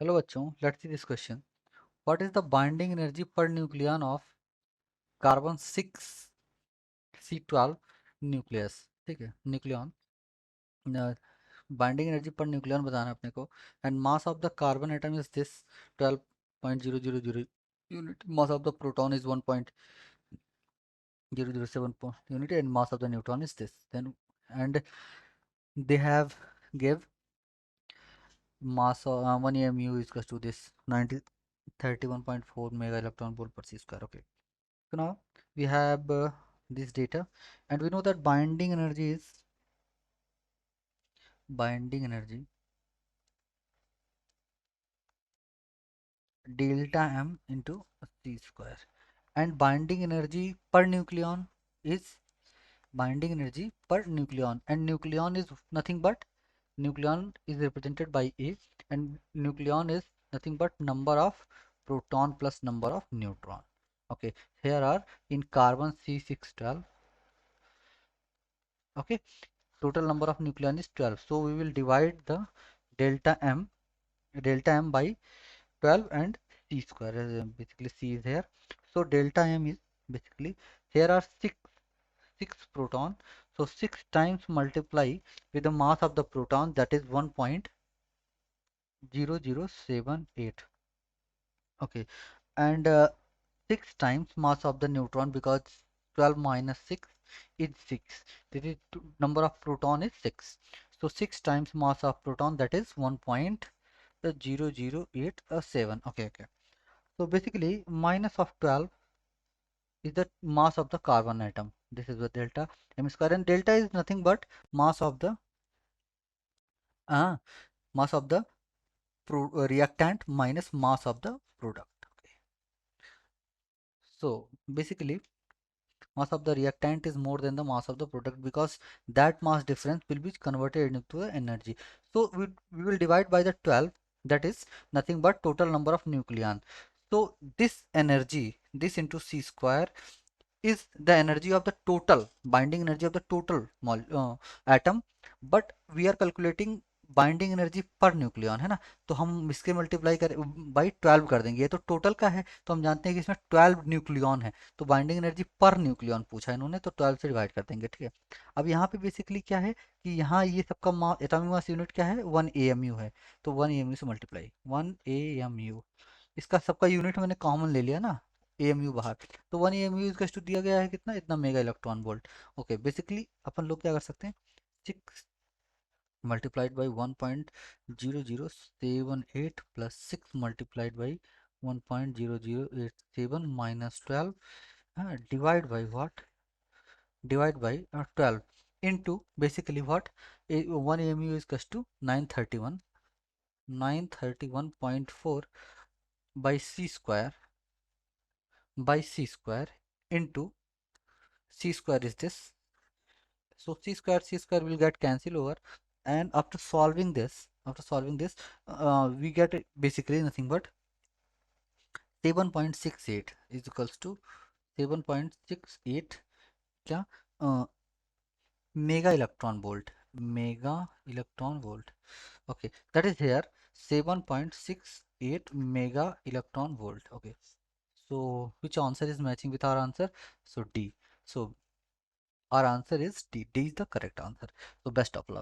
Hello बच्चों, let's see this question. What is the binding energy per nucleon of carbon 6C12 nucleus. ठीक है, nucleon binding energy per nucleon बताना है अपने को. And mass of the carbon atom is this 12.000 unit. Mass of the proton is 1.007 unit and mass of the neutron is this. Then and they have give mass of 1 mu is equals to this 31.4 mega electron volt per c square. Okay. So now we have this data, and we know that binding energy delta m into c square, and binding energy per nucleon is binding energy per nucleon, and nucleon is nothing but nucleon is represented by A, and nucleon is nothing but number of proton plus number of neutron. Okay, here are in carbon C612. Okay, total number of nucleon is 12, so we will divide the delta m by 12 and c square, basically c is here. So delta m is basically, here are six proton, so 6 times multiply with the mass of the proton, that is 1.0078. Okay, and 6 times mass of the neutron, because 12 minus 6 is 6. This is number of proton is 6. So 6 times mass of proton, that is 1.0087. Okay, okay. So basically minus of 12 is the mass of the carbon atom. This is the delta m square, and delta is nothing but mass of the uh, mass of the reactant minus mass of the product. Okay. So basically mass of the reactant is more than the mass of the product, because that mass difference will be converted into the energy. So we will divide by the 12, that is nothing but total number of nucleon. So this energy, this into c square, is the energy of the total binding energy of the total atom, but we are calculating binding energy per nucleon, है ना. तो हम इसके multiply कर by 12 कर देंगे. ये तो टोटल का है, तो हम जानते हैं कि इसमें 12 न्यूक्लियन है, तो बाइंडिंग एनर्जी पर न्यूक्लियन पूछा इन्होंने, तो 12 से डिवाइड कर देंगे. ठीक है. अब यहाँ पे बेसिकली क्या है कि यहाँ ये सबका एटॉमिक मास यूनिट क्या है, 1 AMU है, तो 1 AMU से मल्टीप्लाई 1 AMU, इसका सबका यूनिट मैंने कॉमन ले लिया ना, AMU बाहर, तो 1 AMU इसका टू दिया गया है कितना, इतना mega electron volt. Okay, basically अपन लोग क्या कर सकते हैं, 6 multiplied by 1.0078 plus 6 multiplied by 1.0087 minus 12, divide by what, divide by 12 into basically what, 1 AMU is equals to 931.4 by c square into c square is this. So c square will get cancelled over, and after solving this, we get basically nothing but 7.68 is equals to 7.68 क्या, mega electron volt. Okay, that is here 7.68 mega electron volt. Okay, so which answer is matching with our answer? So D. So our answer is D. D is the correct answer. So best of luck.